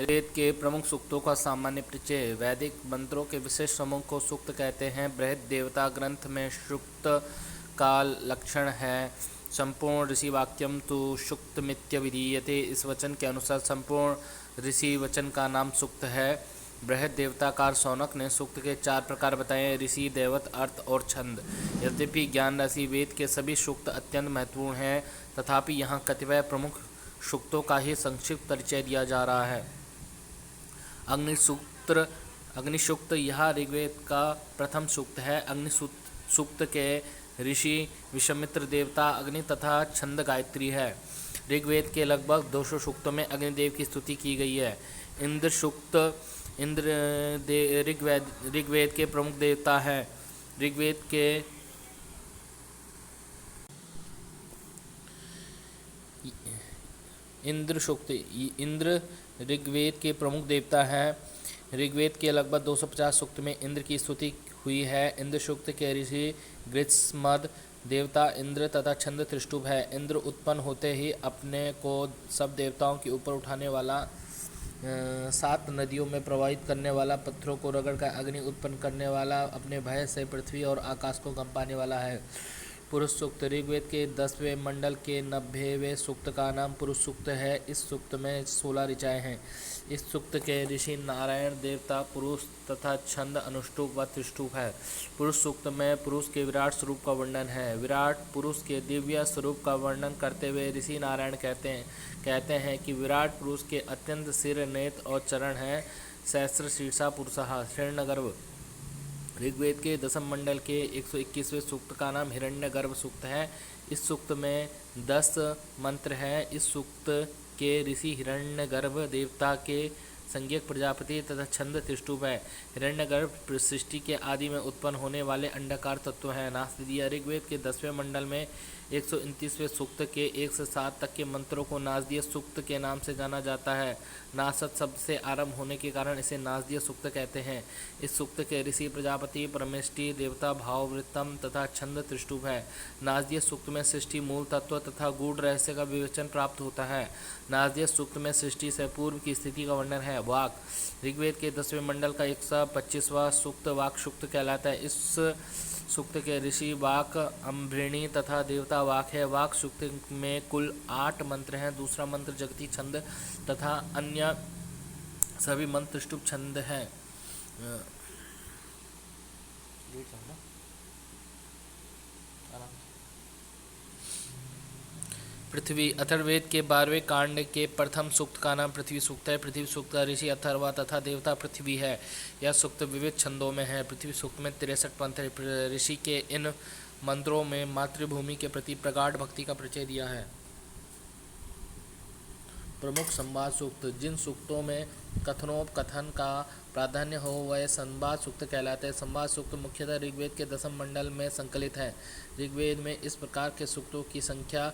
वेद के प्रमुख सूक्तों का सामान्य परिचय। वैदिक मंत्रों के विशेष समूह को सूक्त कहते हैं। बृहद देवता ग्रंथ में सूक्त का लक्षण है संपूर्ण ऋषि वाक्यम तो सूक्तमित्य विधीयते। इस वचन के अनुसार संपूर्ण ऋषि वचन का नाम सूक्त है। बृहद देवताकार शौनक ने सूक्त के 4 प्रकार बताए: ऋषि, दैवत, अर्थ और छंद। यद्यपि ज्ञान राशि वेद के सभी सूक्त अत्यंत महत्वपूर्ण हैं, तथापि यहाँ कतिपय प्रमुख सूक्तों का ही संक्षिप्त परिचय दिया जा रहा है। अग्निसूक्त यह ऋग्वेद का प्रथम सूक्त है। सूक्त के ऋषि विश्वामित्र देवता अग्नि तथा छंद गायत्री है। ऋग्वेद के लगभग 200 सूक्तों में अग्निदेव की स्तुति की गई है। इंद्र सूक्त ऋग्वेद के प्रमुख देवता है। ऋग्वेद के इंद्र ऋग्वेद के प्रमुख देवता है। ऋग्वेद के लगभग 250 सूक्त में इंद्र की स्तुति हुई है। इंद्र सूक्त के ऋषि गृत्समद देवता इंद्र तथा छंद त्रिष्टुप है। इंद्र उत्पन्न होते ही अपने को सब देवताओं के ऊपर उठाने वाला, 7 नदियों में प्रवाहित करने वाला, पत्थरों को रगड़कर अग्नि उत्पन्न करने वाला, अपने भय से पृथ्वी और आकाश को कंपाने वाला है। पुरुष सूक्त ऋग्वेद के 10वें मंडल के 90वें सूक्त का नाम पुरुष सूक्त है। इस सूक्त में 16 ऋचाएँ हैं। इस सूक्त के ऋषि नारायण देवता पुरुष तथा छंद अनुष्टुप व त्रिष्टुप है। पुरुष सूक्त में पुरुष के विराट स्वरूप का वर्णन है। विराट पुरुष के दिव्य स्वरूप का वर्णन करते हुए ऋषि नारायण कहते हैं कि विराट पुरुष के अत्यंत सिर, नेत्र और चरण हैं। सहस्र शीर्षा पुरुषः हिरण्यगर्भ। ऋग्वेद के 10वें मंडल के 121वें सूक्त का नाम हिरण्यगर्भ सूक्त है। इस सूक्त में 10 मंत्र हैं। इस सूक्त के ऋषि हिरण्यगर्भ देवता के संज्ञक प्रजापति तथा छंद त्रिष्टुप है। हिरण्यगर्भ सृष्टि के आदि में उत्पन्न होने वाले अंडाकार तत्व हैं। नासदिया ऋग्वेद के 10वें मंडल में 129वें सूक्त के 1 से 7 तक के मंत्रों को नासदीय सूक्त के नाम से जाना जाता है। नासद शब्द से आरंभ होने के कारण इसे नासदीय सूक्त कहते हैं। इस सूक्त के ऋषि प्रजापति, परमेष्टि देवता, भाववृत्तम तथा छंद त्रिष्टुप है। नासदीय सूक्त में सृष्टि मूल तत्व तथा गूढ़ रहस्य का विवेचन प्राप्त होता है। नासदीय सूक्त में सृष्टि से पूर्व की स्थिति का वर्णन है। वाक ऋग्वेद के 10वें मंडल का 125वां सूक्त वाक सूक्त कहलाता है। इस सूक्त के ऋषि वाक अम्भृणी तथा देवता वाक है। वाक सूक्त में कुल 8 मंत्र हैं। दूसरा मंत्र जगती छंद तथा अन्य सभी मंत्र त्रिष्टुप छंद हैं। पृथ्वी अथर्ववेद के 12वें कांड के प्रथम सूक्त का नाम पृथ्वी सूक्त है। पृथ्वी सूक्त का ऋषि अथर्वा तथा देवता पृथ्वी है। यह सूक्त विविध छंदों में है। पृथ्वी सूक्त में 63 मंत्र है। ऋषि के इन मंत्रों में मातृभूमि के प्रति प्रगाढ़ भक्ति का परिचय दिया है। प्रमुख संवाद सूक्त जिन सूक्तों में कथनोपकथन का प्राधान्य हो वह संवाद सूक्त कहलाते हैं। संवाद सूक्त मुख्यतः ऋग्वेद के 10वें मंडल में संकलित है। ऋग्वेद में इस प्रकार के सूक्तों की संख्या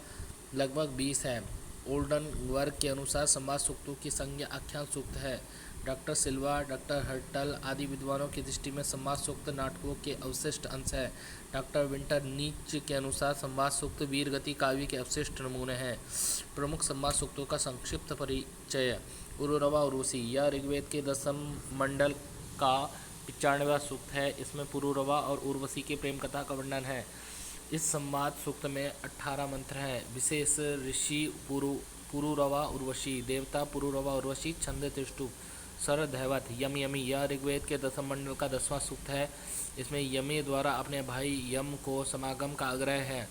लगभग 20 है। ओल्डन वर्ग के अनुसार संवाद सूक्तों की संज्ञा आख्यान सूक्त है। डॉक्टर सिल्वा, डॉक्टर हर्टल आदि विद्वानों की दृष्टि में संवाद सूक्त नाटकों के अवशिष्ट अंश है। डॉक्टर विंटर नीच के अनुसार संवाद सूक्त वीरगति काव्य के अवशिष्ट नमूने हैं। प्रमुख संवाद सूक्तों का संक्षिप्त परिचय। पुरूरवा उर्वशी यह ऋग्वेद के 10वें मंडल का 95वां सूक्त है। इसमें पुरूरवा और उर्वशी की प्रेम कथा का वर्णन है। इस संवाद सूक्त में 18 मंत्र हैं। विशेष ऋषि पुरूरवा उर्वशी, देवता पुरूरवा उर्वशी, छंद त्रिष्टुप, सर दैवत, यम यमी यह ऋग्वेद के 10वें मंडल का 10वां सूक्त है। इसमें यमी द्वारा अपने भाई यम को समागम का आग्रह है।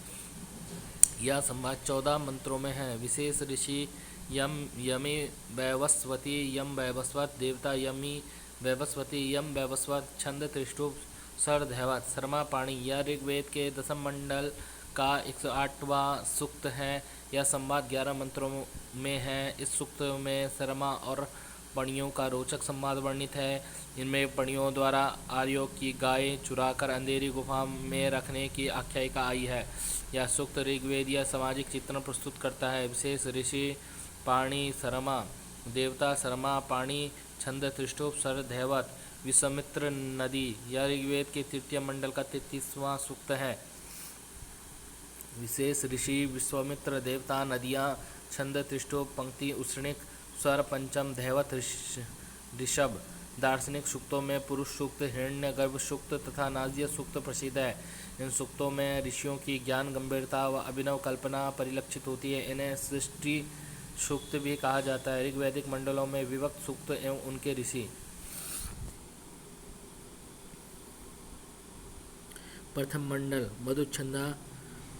यह संवाद 14 मंत्रों में है। विशेष ऋषि यम यमी वैवस्वती, यम वैवस्वत, देवता यमी वैवस्वती, यम वैवस्वत, छंद त्रिष्टुप, सर दैवत, शर्मा पाणी यह ऋग्वेद के 10वें मंडल का 108वां सूक्त है। यह संवाद 11 मंत्रों में है। इस सूक्त में शर्मा और पणियों का रोचक संवाद वर्णित है। इनमें पणियों द्वारा आर्यों की गाय चुराकर अंधेरी गुफा में रखने की आख्यायिका आई है। यह सूक्त ऋग्वेदीय सामाजिक चित्रण प्रस्तुत करता है। विशेष ऋषि पाणी शर्मा, देवता शर्मा पाणी, छंद त्रिष्टुप, सर दैवत, विश्वामित्र नदी यह ऋग्वेद के 3 मंडल का 33वां सूक्त है। विशेष ऋषि विश्वामित्र, देवता, नदियाँ, छंद त्रिष्टुप, पंक्ति, उष्णिक, स्वर पंचम दैवत ऋषभ। दार्शनिक सूक्तों में पुरुष सूक्त, हिरण्यगर्भ सूक्त तथा नाजिया सूक्त प्रसिद्ध है। इन सूक्तों में ऋषियों की ज्ञान गंभीरता व अभिनव कल्पना परिलक्षित होती है। इन्हें सृष्टि सूक्त भी कहा जाता है। ऋग्वैदिक मंडलों में विभक्त सूक्त एवं उनके ऋषि। प्रथम मंडल मधुच्छंदा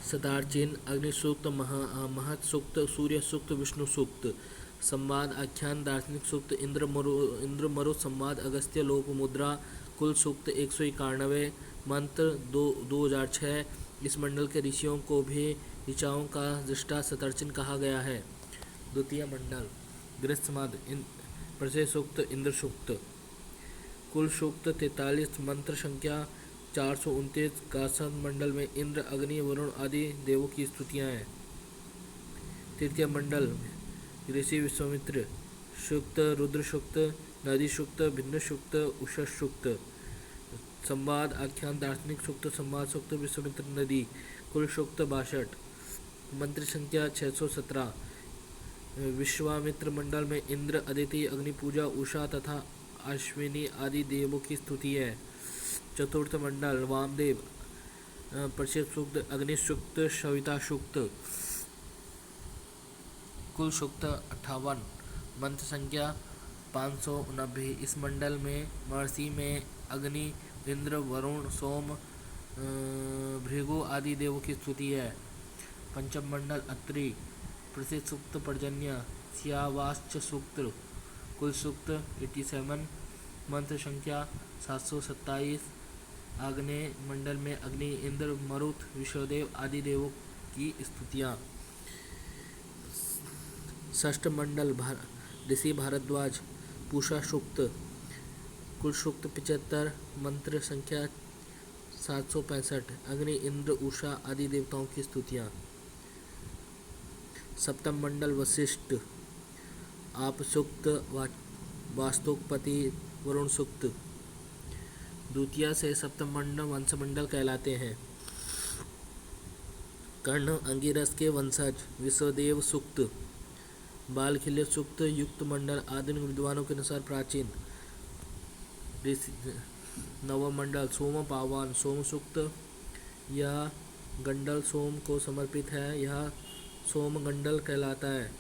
सदार्चिन अग्नि सूक्त, महत सूक्त, सूर्य सूक्त, विष्णु सूक्त। संवाद आख्यान दार्शनिक सूक्त, इंद्र मरु संवाद, अगस्त्य लोक मुद्रा। कुल सूक्त 191, मंत्र 2006। इस मंडल के ऋषियों को भी ऋचाओं का दृष्टा सतर्चिन कहा गया है। द्वितीय मंडल गृहस्मद प्रसिद्ध सूक्त, इंद्र सूक्त। कुल सूक्त 43, मंत्र संख्या 429। गासन मंडल में इंद्र, अग्नि, वरुण आदि देवों की स्तुतियाँ हैं। तृतीय मंडल ऋषि विश्वामित्र सूक्त, रुद्र सूक्त, नदी सूक्त, भिन्न सूक्त, उषस सूक्त। संवाद आख्यान दार्शनिक सूक्त, संवाद सूक्त, विश्वामित्र नदी। कुल सूक्त 62, मंत्र संख्या 617। विश्वामित्र मंडल में इंद्र, अदिति, अग्नि पूजा, उषा तथा अश्विनी आदि देवों की स्तुति है। चतुर्थ मंडल वामदेव प्रसिद्ध सूक्त, अग्नि सूक्त, सविता सूक्त। कुल सूक्त 58, मंत्र संख्या 590। इस मंडल में महर्षि में अग्नि, इंद्र, वरुण, सोम, भृगु आदि देवों की स्तुति है। पंचम मंडल अत्रि प्रसिद्ध सूक्त, पर्जन्य, सियावाच सूक्त। कुल सूक्त 87, मंत्र संख्या 727। आग्नेय मंडल में अग्नि, इंद्र, मरुत, विश्वदेव आदि देवों की स्तुतियाँ। षष्ठ मंडल ऋषि भारद्वाज पूषा सूक्त। कुल सूक्त 75, मंत्र संख्या 765। अग्नि, इंद्र, उषा आदि देवताओं की स्तुतियाँ। सप्तम मंडल वशिष्ठ आप सूक्त, वास्तुकपति, वरुण सूक्त। द्वितीय से सप्तम मंडल वंशमंडल कहलाते हैं। कर्ण अंगिरस के वंशज विश्वदेव सूक्त। बालखिल्य सूक्त युक्त मंडल आधुनिक विद्वानों के अनुसार प्राचीन। नवम मंडल सोम पावन सोम सूक्त। यह गंडल सोम को समर्पित है। यह सोम गंडल कहलाता है।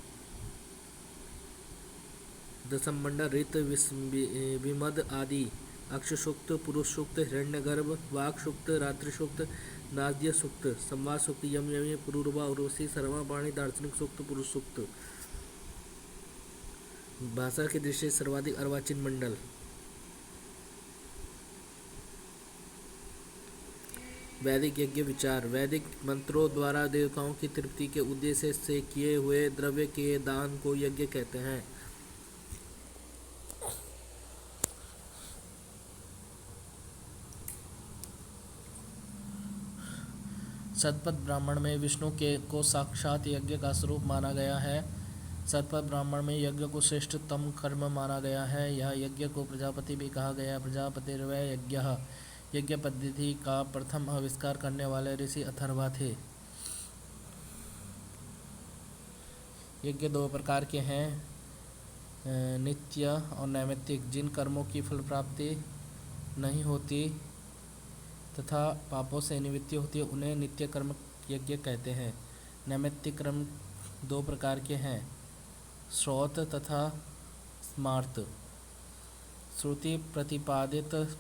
दसम मंडल ऋत, विमद आदि। अक्ष सूक्त, पुरुष सूक्त, हिरण्यगर्भ, वाक सूक्त, रात्रि सूक्त, नाद्य सूक्त। संवाद सूक्त, यम यमी, पुरूरवा, उर्वशी, सर्वा, वाणी। दार्शनिक सूक्त, पुरुष सूक्त। भाषा की दृष्टि से सर्वाधिक अर्वाचीन मंडल। वैदिक यज्ञ विचार। वैदिक मंत्रों द्वारा देवताओं की तृप्ति के उद्देश्य से किए हुए द्रव्य के दान को यज्ञ कहते हैं। शतपथ ब्राह्मण में विष्णु को साक्षात यज्ञ का स्वरूप माना गया है। शतपथ ब्राह्मण में यज्ञ को श्रेष्ठतम कर्म माना गया है। यह यज्ञ को प्रजापति भी कहा गया। प्रजापतिर्वै यज्ञः। यज्ञ पद्धति का प्रथम आविष्कार करने वाले ऋषि अथर्वा थे। यज्ञ दो प्रकार के हैं, नित्य और नैमित्तिक। जिन कर्मों की फल प्राप्ति नहीं होती तथा पापों से निवृत्ति होती है उन्हें नित्य कर्म यज्ञ कहते हैं। नैमित्तिक कर्म दो प्रकार के हैं, श्रौत तथा स्मार्त। श्रुति प्रतिपादित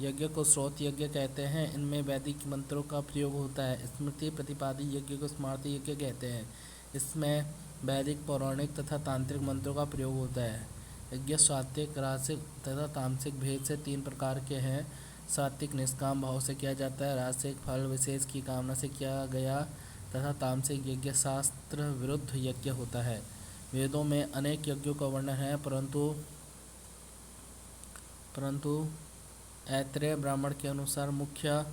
यज्ञ को श्रौत यज्ञ कहते हैं। इनमें वैदिक मंत्रों का प्रयोग होता है। स्मृति प्रतिपादित यज्ञ को स्मार्त यज्ञ कहते हैं। इसमें वैदिक, पौराणिक तथा तांत्रिक मंत्रों का प्रयोग होता है। यज्ञ सात्विक, राजसिक तथा तामसिक भेद से तीन प्रकार के हैं। सात्विक निष्काम भाव से किया जाता है, राजसिक फल विशेष की कामना से किया गया तथा तामसिक यज्ञ शास्त्र विरुद्ध यज्ञ होता है। वेदों में अनेक यज्ञों का वर्णन है, परंतु ऐत्रेय ब्राह्मण के अनुसार मुख्य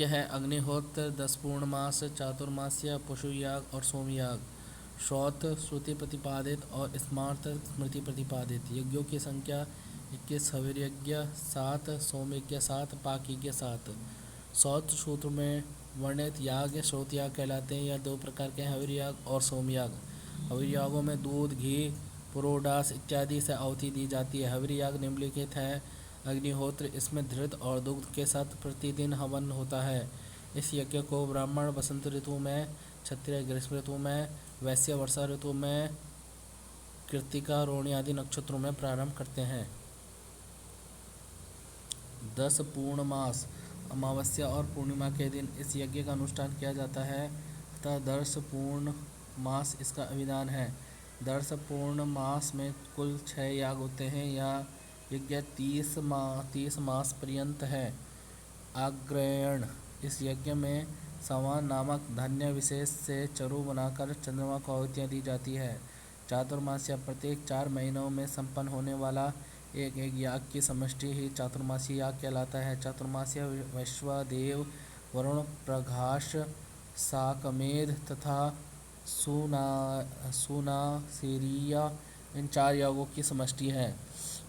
है अग्निहोत्र, 10 पूर्णमास, चातुर्मास्य, पशुयाग और सोमयाग। श्रौत श्रुति प्रतिपादित और स्मार्त स्मृति प्रतिपादित। यज्ञों की संख्या 21, हविर यज्ञ 7, सोम यज्ञ 7, पाक यज्ञ 7। श्रौत सूत्र में वर्णित याग श्रौत याग कहलाते हैं। यह दो प्रकार के हैं, हविर याग और सोमयाग। हविर्य यागों में दूध, घी, पुरोडास इत्यादि से आहुति दी जाती है। हविर्य याग निम्नलिखित है। अग्निहोत्र, इसमें घृत और दुग्ध के साथ प्रतिदिन हवन होता है। इस यज्ञ को ब्राह्मण बसंत ऋतु में, क्षत्रिय ग्रीष्म ऋतु में, वैश्य वर्षा ऋतु में, कृत्तिका, रोहिणी आदि नक्षत्रों में प्रारंभ करते हैं। 10 पूर्ण मास, अमावस्या और पूर्णिमा के दिन इस यज्ञ का अनुष्ठान किया जाता है तथा 10 पूर्ण मास इसका विधान है। 10 पूर्ण मास में कुल 6 याग होते हैं। यह यज्ञ 30 मास पर्यंत है। आग्रयण, इस यज्ञ में सवान नामक धान्य विशेष से चरु बनाकर चंद्रमा को आहुतियाँ दी जाती है। चातुर्मास्य, प्रत्येक 4 महीनों में संपन्न होने वाला एक एक याग की समष्टि ही चातुर्मासी याग कहलाता है। चातुर्मास्य वैश्वदेव, वरुण, प्रघाष, साकमेध तथा सुनासेरिया इन 4 यागों की समष्टि है।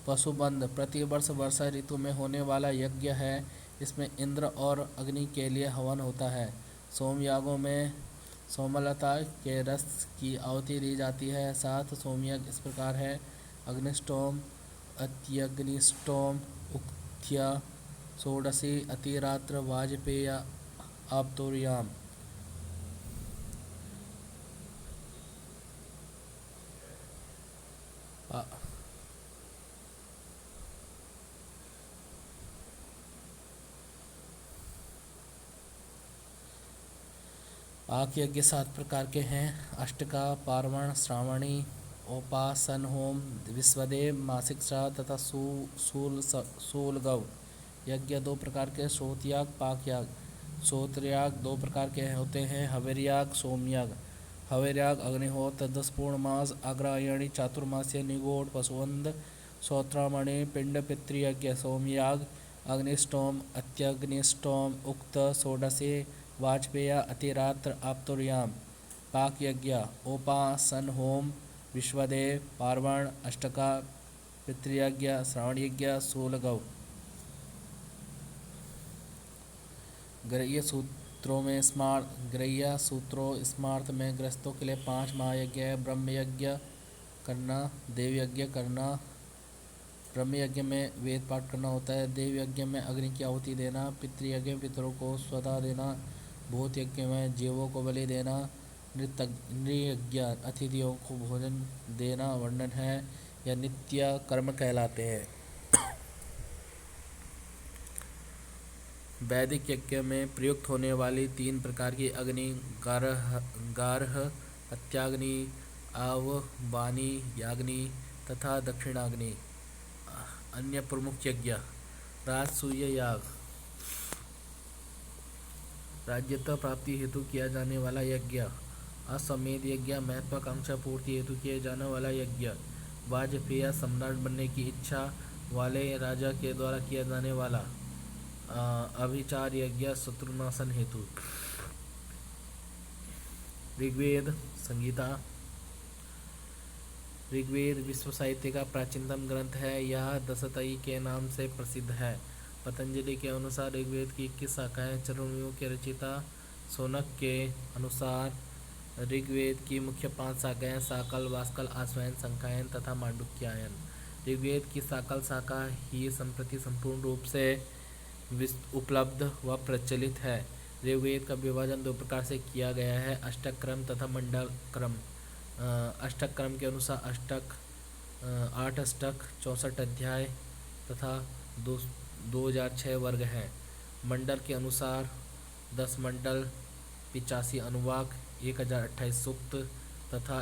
पशुबंध, प्रतिवर्ष वर्षा ऋतु में होने वाला यज्ञ है। इसमें इंद्र और अग्नि के लिए हवन होता है। सोमयागों में सोमलता के रस की आहुति दी जाती है। 7 सोमयज्ञ इस प्रकार है: अग्निष्टोम, अत्यग्निष्टोम, उक्थ्य, षोडशी, अतिरात्र, वाजपेय, आप्तोर्याम। पाक यज्ञ 7 प्रकार के हैं: अष्टका, पार्वण, श्रावणी, उपासन होम, विश्वदेव, मासिक श्राद्ध तथा शूलगव। यज्ञ 2 प्रकार के: श्रोतयाग, पाकयाग। श्रोतयाग 2 प्रकार के होते हैं: हविर्याग, सोमयाग। हविर्याग अग्निहोत्र, 10 पूर्ण मास, अग्रायणी, चातुर्मास्य, निगूढ़, पशुबंध, श्रोत्रामणि, पिंड, पितृयज्ञ। सोमयाग अग्निष्टोम, अत्यग्निष्टोम, उक्त, षोडशी, वाजपेय, अतिरात्र, आप्तोर्याम। पाक यज्ञ उपासन होम, विश्वदेव, पार्वण, अष्टका, पितृयज्ञ, श्रावण यज्ञ, शूलगव। गृह्य सूत्रों स्मार्त में गृहस्थों के लिए 5 महायज्ञ है: ब्रह्म यज्ञ करना, देव यज्ञ करना। ब्रह्म यज्ञ में वेद पाठ करना होता है। देव यज्ञ में अग्नि की आहुति देना। पितृयज्ञ में पितरों को स्वधा देना। भूत यज्ञ में जीवों को बलि देना। नृयज्ञ अतिथियों को भोजन देना वर्णन है। यह नित्य कर्म कहलाते हैं। वैदिक यज्ञ में प्रयुक्त होने वाली 3 प्रकार की अग्नि गार्ह, अत्याग्नि, आवबानी याग्नि तथा दक्षिणाग्नि। अन्य प्रमुख यज्ञ: राजसूय याग, राज्यत्व प्राप्ति हेतु किया जाने वाला यज्ञ। अश्वमेध यज्ञ, महत्वाकांक्षा पूर्ति हेतु किया जाने वाला यज्ञ। वाजपेय, सम्राट बनने की इच्छा वाले राजा के द्वारा किया जाने वाला। अभिचार यज्ञ, शत्रुनाशन हेतु। ऋग्वेद संहिता। ऋग्वेद विश्व साहित्य का प्राचीनतम ग्रंथ है। यह दशतई के नाम से प्रसिद्ध है। पतंजलि के अनुसार ऋग्वेद की 21 शाखाएँ। चतुर्वेदों के रचयिता शौनक के अनुसार ऋग्वेद की मुख्य 5 शाखाएँ: शाकल, वास्कल, आश्वायन, संकायन तथा मांडुक्यायन। ऋग्वेद की शाकल शाखा ही संप्रति संपूर्ण रूप से उपलब्ध व प्रचलित है। ऋग्वेद का विभाजन 2 प्रकार से किया गया है: अष्टक क्रम तथा मंडल क्रम। अष्टक क्रम के अनुसार 8 अष्टक, 64 अध्याय तथा 2006 वर्ग हैं। मंडल के अनुसार 10 मंडल, 85 अनुवाक, 1028 सूक्त तथा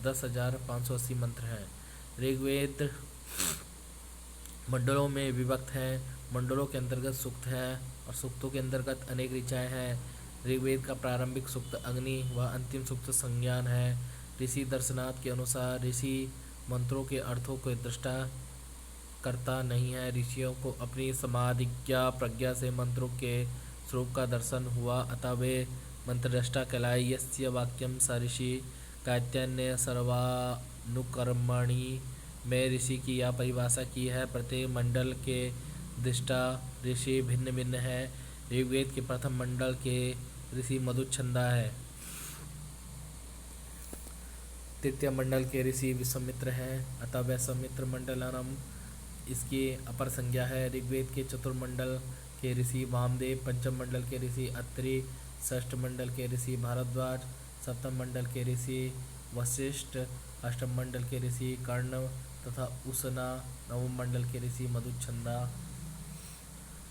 10,580 मंत्र हैं। ऋग्वेद मंडलों में विभक्त है। मंडलों के अंतर्गत सूक्त है और सूक्तों के अंतर्गत अनेक ऋचाएँ हैं। ऋग्वेद का प्रारंभिक सूक्त अग्नि व अंतिम सूक्त संज्ञान है। ऋषि दर्शनाथ के अनुसार ऋषि मंत्रों के अर्थों को दृष्टा करता नहीं है। ऋषियों को अपनी समाधिज्ञा प्रज्ञा से मंत्रों के स्वरूप का दर्शन हुआ, अतः वे मंत्रद्रष्टा कहलाए। यस्य वाक्यम स ऋषि कात्यायन सर्वानुकर्मणि में ऋषि की यह परिभाषा की है। प्रत्येक मंडल के दृष्टा ऋषि भिन्न भिन्न है। ऋग्वेद के प्रथम मंडल के ऋषि मधुच्छंदा है। तृतीय मंडल के ऋषि विश्वामित्र हैं, अतः विश्वामित्र मंडलम इसकी अपर संज्ञा है। ऋग्वेद के चतुर्मंडल के ऋषि वामदेव, पंचम मंडल के ऋषि अत्रि, षष्ठ मंडल के ऋषि भारद्वाज, सप्तम मंडल के ऋषि वशिष्ठ, अष्टम मंडल के ऋषि कर्ण तथा उसना, नवम मंडल के ऋषि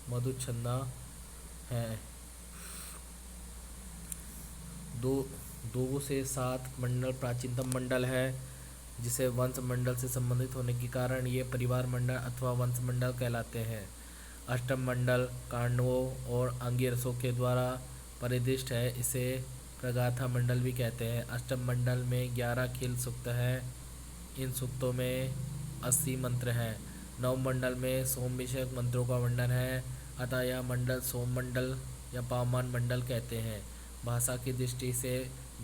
मधुच्छंदा हैं। 2 से 7 मंडल प्राचीनतम मंडल है, जिसे वंश मंडल से संबंधित होने के कारण ये परिवार मंडल अथवा वंश मंडल कहलाते हैं। अष्टम मंडल कांडवों और अंगिरसों के द्वारा परिदृष्ट है, इसे प्रगाथा मंडल भी कहते हैं। अष्टम मंडल में 11 खिल सूक्त हैं, इन सूक्तों में 80 मंत्र हैं। नव मंडल में सोम विषयक मंत्रों का वर्णन है, अतः यह मंडल सोम मंडल या पावमान मंडल कहते हैं। भाषा की दृष्टि से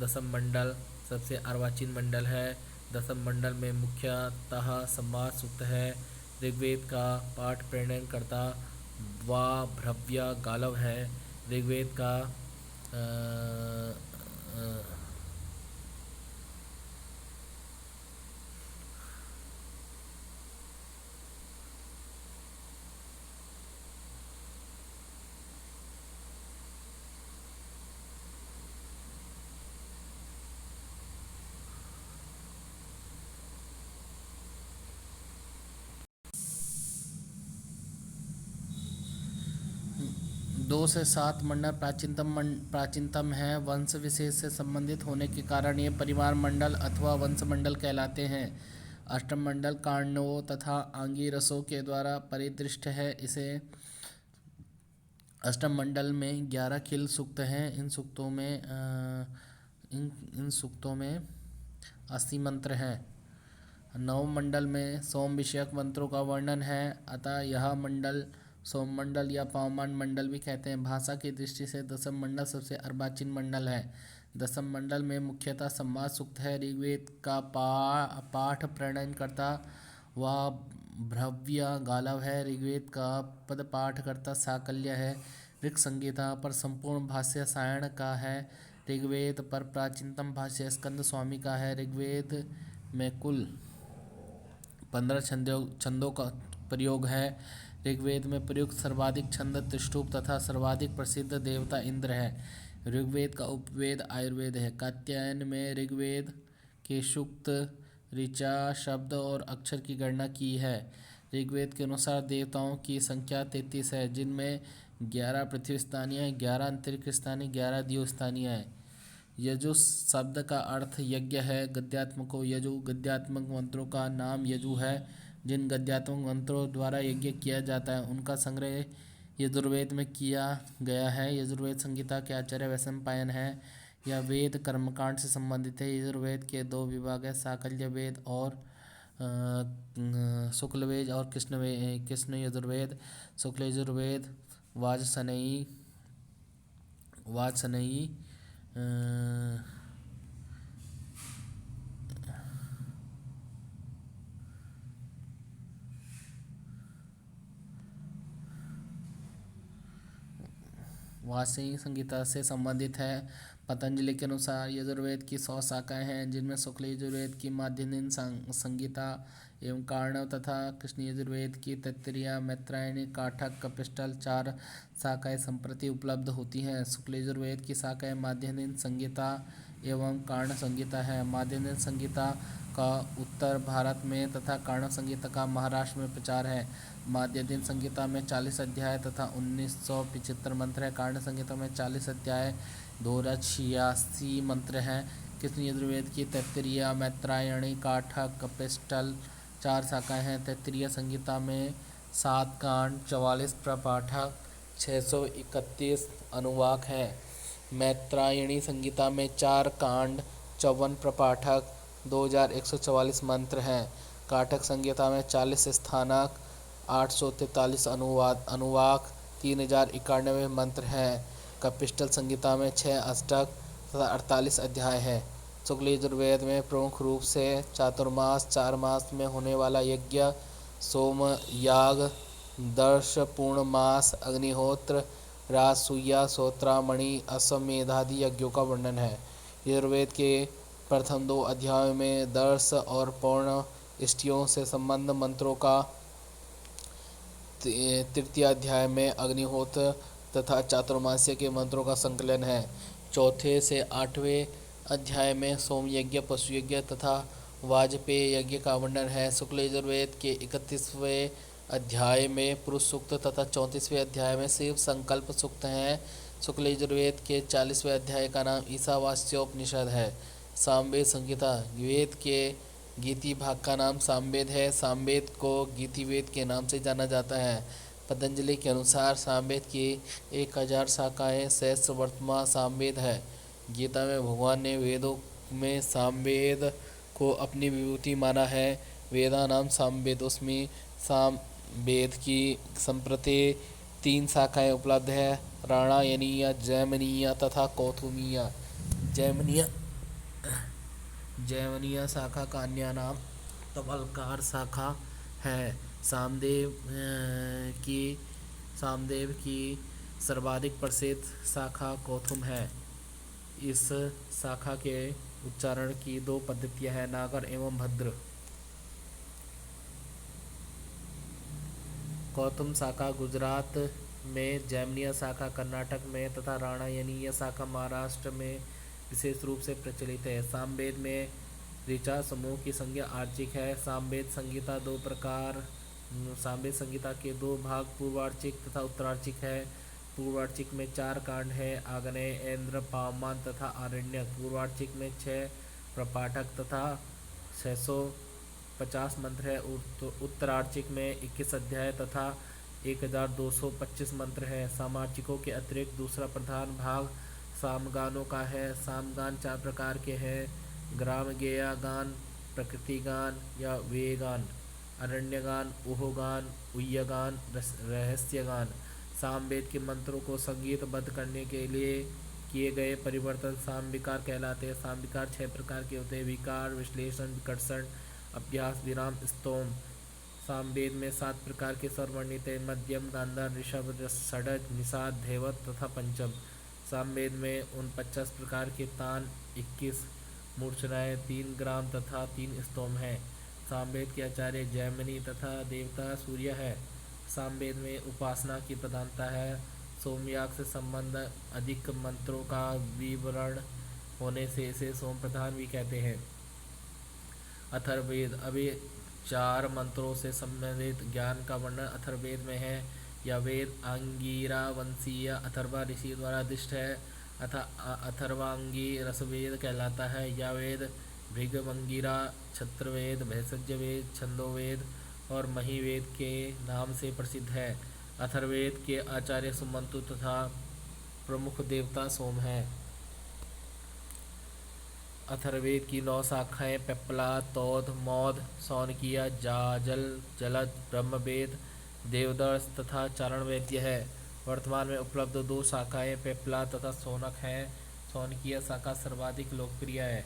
दसम मंडल सबसे अर्वाचीन मंडल है। दसम मंडल में मुख्यतः संवाद सूक्त है। ऋग्वेद का पाठ प्रणयन करता भ्रव्य गालव है। ऋग्वेद का अ, 2 से 7 मंडल प्राचीनतम है। वंश विशेष से संबंधित होने के कारण ये परिवार मंडल अथवा वंश मंडल कहलाते हैं। अष्टम मंडल कांडवों तथा आंगिरसों के द्वारा परिदृष्ट है, इसे अष्टम मंडल में 11 खिल सूक्त हैं। इन सूक्तों में 80 मंत्र हैं। नवम मंडल में सोम विषयक मंत्रों का वर्णन है, अतः यह मंडल सोम मंडल या पावमान मंडल भी कहते हैं। भाषा की दृष्टि से दसम मंडल सबसे अर्वाचीन मंडल है। दसम मंडल में मुख्यतः संवाद सूक्त है। ऋग्वेद का पाठ प्रणयन करता व भ्रव्य गालव है। ऋग्वेद का पद पाठ करता साकल्य है। ऋक् संहिता पर संपूर्ण भाष्य सायण का है। ऋग्वेद पर प्राचीनतम भाष्य स्कंद स्वामी का है। ऋग्वेद में कुल 15 छंदों का प्रयोग है। ऋग्वेद में प्रयुक्त सर्वाधिक छंद त्रिष्टुप तथा सर्वाधिक प्रसिद्ध देवता इंद्र है। ऋग्वेद का उपवेद आयुर्वेद है। कात्यायन में ऋग्वेद के सूक्त, ऋचा, शब्द और अक्षर की गणना की है। ऋग्वेद के अनुसार देवताओं की संख्या 33 है, जिनमें 11 पृथ्वी स्थानीय, 11 अंतरिक्ष स्थानीय, 11 द्यू स्थानीय है। यजु शब्द का अर्थ यज्ञ है। गद्यात्मको यजु, गद्यात्मक मंत्रों का नाम यजु है। जिन गद्यात्मक मंत्रों द्वारा यज्ञ किया जाता है उनका संग्रह यजुर्वेद में किया गया है। यजुर्वेद संहिता के आचार्य वैशंपायन है। यह वेद कर्मकांड से संबंधित है। यजुर्वेद के 2 विभाग है, शाकल्य वेद और शुक्ल वेद और कृष्ण यजुर्वेद। शुक्ल यजुर्वेद वाजसनेयी वासई संगीता से संबंधित है। पतंजलि के अनुसार यजुर्वेद की 100 शाखाएं हैं, जिनमें शुक्ल यजुर्वेद की माध्यन्दिन संगीता एवं कार्णव तथा कृष्ण यजुर्वेद की तैत्तिरीय, मैत्रायणी, काठक, कपिष्टल 4 शाखाएं संप्रति उपलब्ध होती हैं। शुक्ल यजुर्वेद की शाखाएं माध्यन्दिन संगीता एवं कर्ण संगीता है। माध्यन्दिन संगीता का उत्तर भारत में तथा कर्ण संगीता का महाराष्ट्र में प्रचार है। माध्यन्दिन संगीता में 40 अध्याय तथा 1975 मंत्र है। कर्ण संगीता में 40 अध्याय 286 मंत्र हैं। कृष्ण यजुर्वेद की तैत्तिरीय, मैत्रायणी, काठक, कपिष्टल 4 शाखाएं हैं। तैत्तिरीय संगीता में 7 कांड, 44 प्रपाठक, 631 अनुवाक हैं। मैत्रायणी संगीता में 4 कांड, 54 प्रपाठक, 2144 मंत्र हैं। काठक संगीता में 40 स्थानक, 843 अनुवाक, 3091 मंत्र हैं। कपिष्टल संगीता में 6 अष्टक तथा 48 अध्याय हैं। शुक्ल यजुर्वेद में प्रमुख रूप से चातुर्मास 4 मास में होने वाला यज्ञ, सोम याग, दर्श पूर्णमास, अग्निहोत्र, राजसूया, श्रोत्रामणि, अश्वमेधादि यज्ञों का वर्णन है। यजुर्वेद के प्रथम 2 अध्यायों में दर्श और पौर्ण इष्टियों से संबंध मंत्रों का, तृतीय अध्याय में अग्निहोत्र तथा चातुर्मास्य के मंत्रों का संकलन है। चौथे से 8वें अध्याय में सोम यज्ञ, पशु यज्ञ तथा वाजपेय यज्ञ का वर्णन है। शुक्ल यजुर्वेद के 31वें अध्याय में पुरुष सूक्त तथा 34वें अध्याय में शिव संकल्प सूक्त हैं। शुक्ल यजुर्वेद के 40वें अध्याय का नाम ईशावास्योपनिषद है। सामवेद संहिता वेद के गीति भाग का नाम सामवेद है। सामवेद को गीतिवेद के नाम से जाना जाता है। पतंजलि के अनुसार सामवेद की 1000 शाखाएं शेष वर्तमान सामवेद है। गीता में भगवान ने वेदों में सामवेद को अपनी विभूति माना है। वेदा नाम सामवेद, उसमें सामवेद की संप्रति 3 शाखाएं उपलब्ध है, राणायनीय, जैमिनीय तथा कौथुमीय। जैमिनीय शाखा का अन्य नाम तवलकार शाखा है। सामदेव की सर्वाधिक प्रसिद्ध शाखा कौथुम है। इस शाखा के उच्चारण की 2 पद्धतियां हैं, नागर एवं भद्र। कौथुम शाखा गुजरात में, जैमिनीय शाखा कर्नाटक में तथा राणायनीय शाखा महाराष्ट्र में विशेष रूप से प्रचलित है। सामवेद में ऋचा समूह की संज्ञा आर्चिक है। सामवेद संहिता के 2 भाग पूर्वार्चिक तथा उत्तरार्चिक है। पूर्वार्चिक में 4 कांड है, आग्नेय, ऐन्द्र, पावमान तथा आरण्यक। पूर्वार्चिक में 6 प्रपाठक तथा 650 मंत्र है। उत्तरार्चिक में 21 अध्याय तथा 1225 मंत्र है। सामार्चिकों के अतिरिक्त दूसरा प्रधान भाग सामगानों का है। सामगान 4 प्रकार के हैं, ग्राम गेया गान, प्रकृति गान या वेगान, अरण्यगान, उहोगान, उय्यगान, रहस्यगान। सामवेद के मंत्रों को संगीतबद्ध करने के लिए किए गए परिवर्तन सामविकार कहलाते हैं। सामविकार 6 प्रकार के होते हैं, विकार, विश्लेषण, विकर्षण, अभ्यास, विराम, स्तोम। सामवेद में 7 प्रकार के स्वर वर्णित हैं, मध्यम, गांधार, ऋषभ, षडज, निषाद, धैवत तथा पंचम। सामवेद में 49 प्रकार के तान, 21 मूर्छनाएँ, 3 ग्राम तथा 3 स्तोम हैं। सामवेद के आचार्य जैमिनी तथा देवता सूर्य है। सामवेद में उपासना की प्रधानता है। सोमयाग से संबंध अधिक मंत्रों का विवरण होने से इसे सोम प्रधान भी कहते हैं। अथर्ववेद, अभी 4 मंत्रों से संबंधित ज्ञान का वर्णन अथर्ववेद में है। यह वेद अंगीरा वंशीय अथर्वा ऋषि द्वारा अधिष्ठ है अथा अथर्वांगी रसवेद कहलाता है। यह वेद भृगवंगिरा, छत्रवेद, भेषजवेद, छंदोवेद और महिवेद के नाम से प्रसिद्ध है। अथर्ववेद के आचार्य सुमंतु तथा प्रमुख देवता सोम हैं। अथर्ववेद की 9 शाखाएं पिप्पला, तौध, मौध, शौनकीय, जाजल, जलद, ब्रह्मवेद, देवदर्श तथा चारणवेद्य है। वर्तमान में उपलब्ध 2 शाखाएं पिप्पला तथा शौनक हैं। शौनकीय शाखा सर्वाधिक लोकप्रिय है।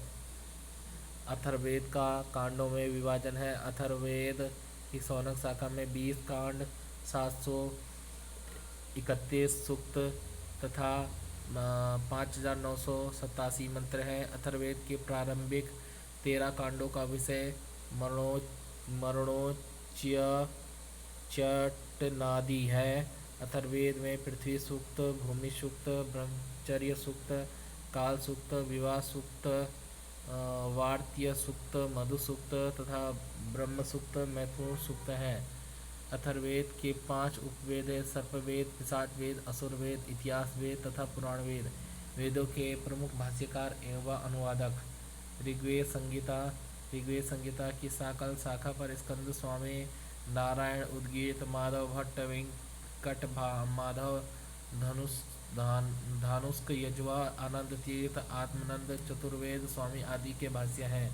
अथर्ववेद का कांडों में विभाजन है। अथर्ववेद की शौनक शाखा में 20 कांड, 731 सूक्त तथा 5987 मंत्र हैं। अथर्ववेद के प्रारंभिक 13 कांडों का विषय मरणोच्चटनादि है। अथर्ववेद में पृथ्वी सूक्त, भूमि सूक्त, ब्रह्मचर्य सूक्त, काल सूक्त, विवाह सूक्त, वार्त्य सूक्त, मधु सूक्त तथा ब्रह्म सूक्त, मैथुन सूक्त हैं। अथर्ववेद के 5 उपवेद हैं, सर्पवेद, पिशाचवेद, असुरवेद, इतिहास वेद तथा पुराण वेद। वेदों के प्रमुख भाष्यकार एवं अनुवादक। ऋग्वेद संहिता की साकल शाखा पर स्कंद स्वामी, नारायण, उद्गीत, माधव भट्ट, वेंकट माधव, धानुष्क, यजुआ, आनंद तीर्थ, आत्मानंद, चतुर्वेद स्वामी आदि के भाष्य हैं।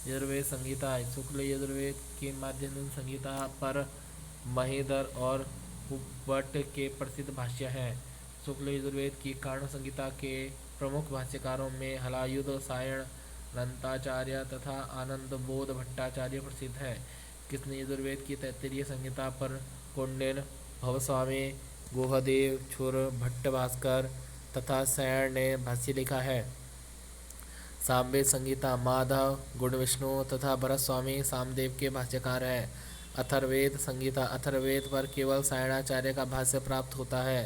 यजुर्वेद संहिता, शुक्ल यजुर्वेद की माध्यम संहिता पर महेंद्र और भट्ट के प्रसिद्ध भाष्य हैं। शुक्ल यजुर्वेद की कारण संहिता के प्रमुख भाष्यकारों में हलायुध सायण, लंताचार्य तथा आनंद बोध भट्टाचार्य प्रसिद्ध है। कृष्ण यजुर्वेद की तैत्तिरीय संहिता पर कौंडिन्य, भवस्वामी, गोहदेव, छुर, भट्ट भास्कर तथा सायण ने भाष्य लिखा है। सामवेद संगीता माधव गुण विष्णु तथा भरत स्वामी सामदेव के भाष्यकार हैं। अथर्ववेद संगीता अथर्ववेद पर केवल सायणाचार्य का भाष्य प्राप्त होता है।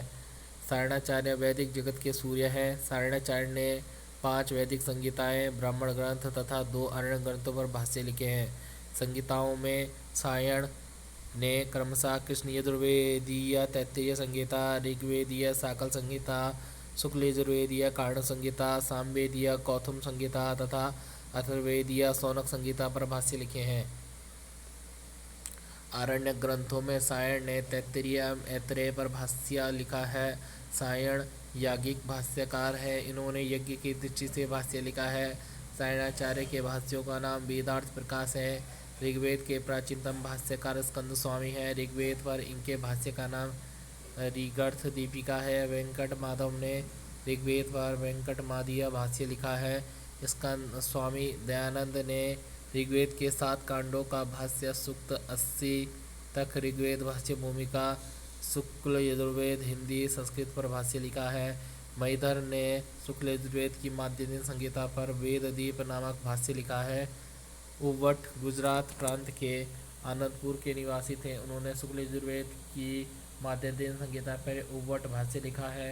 सायणाचार्य वैदिक जगत के सूर्य हैं। सायणाचार्य ने 5 वैदिक संगीताएं, ब्राह्मण ग्रंथ तथा 2 अरण्य ग्रंथों पर भाष्य लिखे हैं। संगीताओं में सायण ने क्रमशः कृष्ण यजुर्वेदीय तैत्तिरीय संगीता, ऋग्वेदीय साकल संगीता, शुक्ल यजुर्वेदीय कारण संगीता, सामवेदीय कौथुम संगीता तथा अथर्ववेदीय शौनक संगीता पर भाष्य लिखे हैं। आरण्य ग्रंथों में सायण ने तैत्तिरीय ऐतरेय पर भाष्य लिखा है। सायण याज्ञिक भाष्यकार है। इन्होंने यज्ञ की दृष्टि से भाष्य लिखा है। सायणाचार्य के भाष्यों का नाम वेदार्थ प्रकाश है। ऋग्वेद के प्राचीनतम भाष्यकार स्कंद स्वामी हैं। ऋग्वेद पर इनके भाष्य का नाम ऋगर्थ दीपिका है। वेंकट माधव ने ऋग्वेद पर वेंकटमादीय भाष्य लिखा है। स्कंद स्वामी दयानंद ने ऋग्वेद के 7 कांडों का भाष्य सूक्त 80 तक ऋग्वेद भाष्य भूमिका शुक्ल यजुर्वेद हिंदी संस्कृत पर भाष्य लिखा है। महीधर ने शुक्ल यजुर्वेद की माध्यदिन संहिता पर वेददीप नामक भाष्य लिखा है। उव्वट गुजरात प्रांत के आनंदपुर के निवासी थे। उन्होंने शुक्ल यजुर्वेद की माध्यदिन संहिता पर उव्वट भाष्य लिखा है।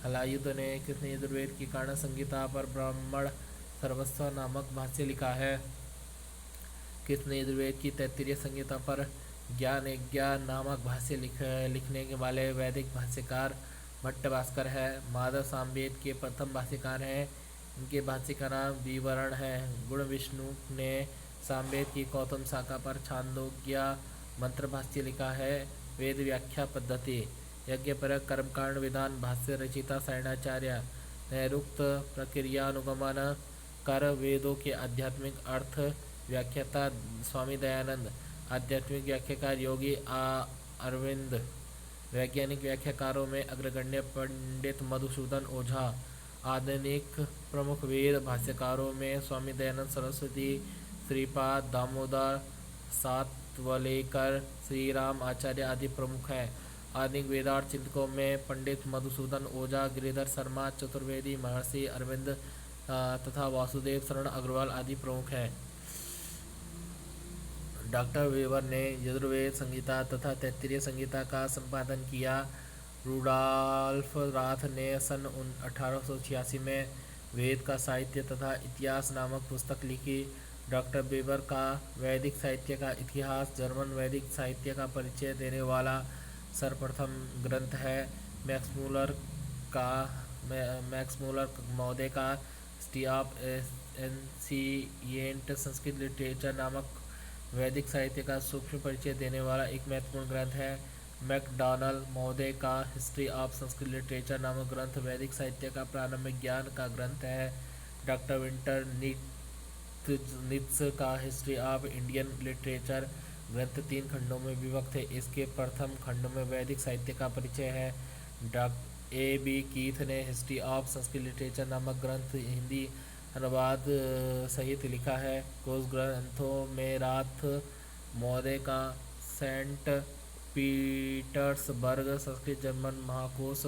हलायुध ने कृष्ण यजुर्वेद की कारण संहिता पर ब्राह्मण सर्वस्व नामक भाष्य लिखा है। कृष्ण यजुर्वेद की तैत्तिरीय संहिता पर ज्ञान यज्ञ नामक भाष्य लिखने के वाले वैदिक भाष्यकार भट्ट भास्कर है। माधव सामवेद के प्रथम भाष्यकार हैं। इनके भाष्य का नाम विवरण है। गुण विष्णु ने सामवेद की कौतम शाखा पर छांदोग्य मंत्र भाष्य लिखा है। वेद व्याख्या पद्धति यज्ञपरक कर्मकांड विधान भाष्य रचिता सायणाचार्य। नैरुक्त प्रक्रियानुगमन कर वेदों के आध्यात्मिक अर्थ व्याख्याता स्वामी दयानंद। आध्यात्मिक व्याख्याकार योगी अरविंद। वैज्ञानिक व्याख्याकारों में अग्रगण्य पंडित मधुसूदन ओझा। आधुनिक प्रमुख वेद भाष्यकारों में स्वामी दयानंद सरस्वती, श्रीपाद दामोदर सातवलेकर, श्री राम आचार्य आदि प्रमुख हैं। आधुनिक वेदार्थ चिंतकों में पंडित मधुसूदन ओझा, गिरिधर शर्मा चतुर्वेदी, महर्षि अरविंद तथा वासुदेव शरण अग्रवाल आदि प्रमुख हैं। डॉक्टर वेबर ने यजुर्वेद संगीता तथा तैत्तिरीय संगीता का संपादन किया। रुडॉल्फ राथ ने सन 1886 में वेद का साहित्य तथा इतिहास नामक पुस्तक लिखी। डॉक्टर वेबर का वैदिक साहित्य का इतिहास जर्मन वैदिक साहित्य का परिचय देने वाला सर्वप्रथम ग्रंथ है। मैक्स मूलर महोदय का history of ancient Sanskrit literature नामक वैदिक साहित्य का सूक्ष्म परिचय देने वाला एक महत्वपूर्ण ग्रंथ है। मैकडॉनल्ड महोदय का हिस्ट्री ऑफ संस्कृत लिटरेचर नामक ग्रंथ वैदिक साहित्य का प्रारंभिक ज्ञान का ग्रंथ है। डॉक्टर विंटर नित्स का हिस्ट्री ऑफ इंडियन लिटरेचर ग्रंथ 3 खंडों में विभक्त है। इसके प्रथम खंड में वैदिक साहित्य का परिचय है। Doctor A.B. कीथ ने हिस्ट्री ऑफ संस्कृत लिटरेचर नामक ग्रंथ हिंदी अनुवाद सहित लिखा है। कुछ ग्रंथों में राथ महोदय का सेंट पीटर्सबर्ग संस्कृत जर्मन महाकोश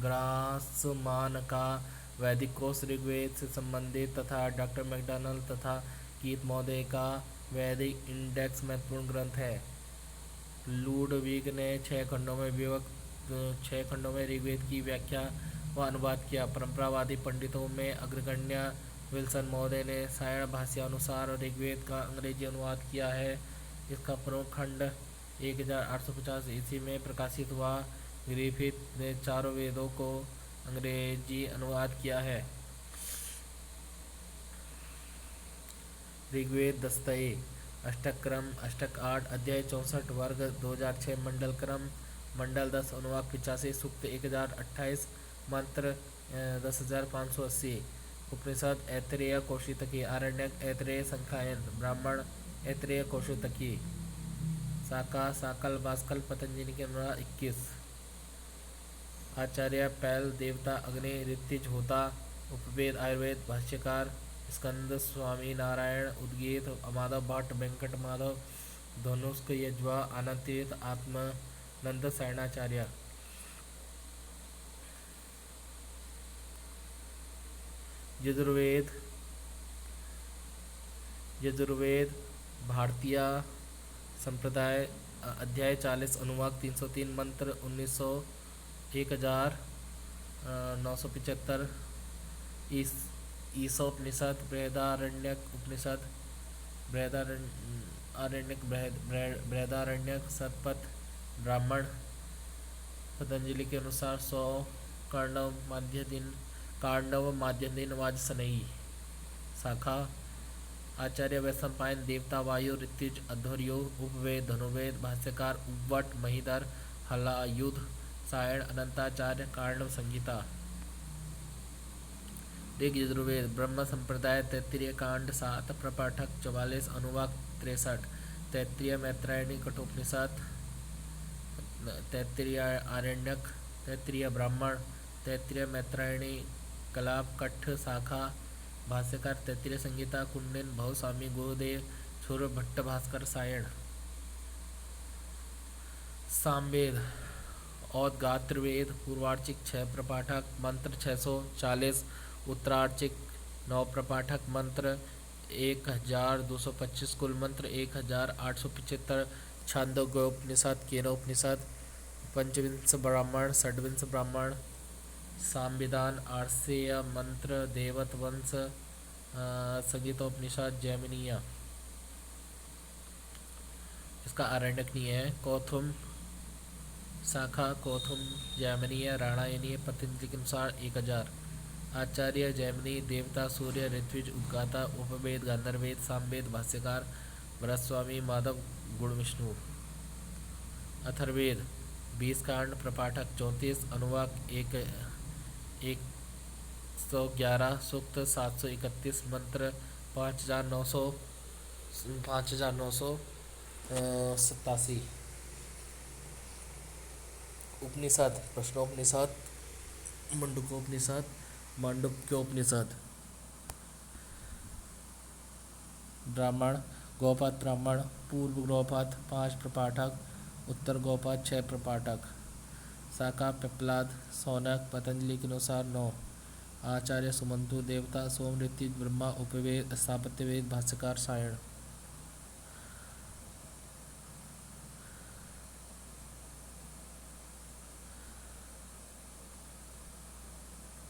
ग्रासमान का वैदिक कोश ऋग्वेद से संबंधित तथा डॉक्टर मैकडॉनल्ड तथा कीथ महोदय का वैदिक इंडेक्स महत्वपूर्ण ग्रंथ है। लुडविग ने 6 खंडों में ऋग्वेद की व्याख्या व अनुवाद किया। परंपरावादी पंडितों में अग्रगण्य विल्सन महोदय ने सायण भाष्यानुसार ऋग्वेद का अंग्रेजी अनुवाद किया है। इसका प्रमुख खंड 1850 ईस्वी में प्रकाशित हुआ। ग्रिफिथ ने चारों वेदों को अंग्रेजी अनुवाद किया है। ऋग्वेद दस्तये अष्टक क्रम अष्टक 8 अध्याय 64 वर्ग 2006 मंडल क्रम मंडल 10 अनुवाद 85 सूक्त 1028 मंत्र 10,580 उपनिषद ऐतरेय कौशितकी आरण्यक ऐतरेय संख्यायन ब्राह्मण ऐतरेय कौशितकी शाखा साकल भास्कर पतंजलि के अनुसार 21 आचार्य पैल देवता अग्नि ऋतिज होता उपवेद आयुर्वेद भाष्यकार स्कंद स्वामी नारायण उद्गीत माधव भट्ट वेंकट माधव धनुष्क यज्वा आनंद तीर्थ आत्मानंद सायणाचार्य। यजुर्वेद यजुर्वेद भारतीय संप्रदाय अध्याय 40 अनुवाक 303 मंत्र 1900 1975 ईस ईसोपनिषद बृहदारण्यक शतपथ ब्राह्मण पतंजलि के अनुसार 100 कार्णव माध्यदिन वाजसनेयी शाखा आचार्य वैशंपायन देवता वायु ऋत्विज अध्वर्यो उपवेद धनुर्वेद भाष्यकार उव्वट महीधर हलायुध सायण अनंताचार्य कार्णव संगीता ऋग यजुर्वेद ब्रह्म संप्रदाय तैत्तिरीय कांड 7 प्रपाठक 44 अनुवाक 63 तैत्तिरीय मैत्रायणी कठोपनिषद तैत्तिरीय आरण्यक तैत्तिरीय ब्राह्मण तैत्तिरीय मैत्रायणी कलाप कट्ठ शाखा भाष्यकार तैत्तिरीय संगीता कुंडिन बहुस्वामी गुरुदेव छुर भट्ट भास्कर सायण सामवेद औदगात्रवेद पूर्वार्चिक 6 प्रपाठक मंत्र 640 उत्तरार्चिक 9 प्रपाठक मंत्र 1225 कुल मंत्र 1875 छांदोग्योपनिषद केनोपनिषद पंचविंश ब्राह्मण षड्विंश ब्राह्मण संविधान आर्षेय मंत्र देवत वंश संगीतोपनिषद जैमिनीय इसका आरण्यक नहीं है कौथुम शाखा कौथुम जैमिनीय राणायनीय पतंजलि के अनुसार 1000 आचार्य जैमिनी देवता सूर्य ऋत्विज उद्गाता उपवेद गांधर्वेद सामवेद भाष्यकार भरतस्वामी माधव गुण विष्णु अथर्वेद 20 कांड प्रपाठक 34 अनुवाक 111 सूक्त 731 मंत्र 5987 उपनिषद प्रश्नोपनिषद मांडुक्योपनिषद ब्राह्मण गौपात ब्राह्मण पूर्व गौपात 5 प्रपाठक उत्तर गौपात 6 प्रपाठक शाखा पिप्लाद सौनक पतंजलि के अनुसार 9 आचार्य सुमंतु देवता सोम ऋत्विज ब्रह्मा उपवेद स्थापत्यवेद भाष्यकार सायण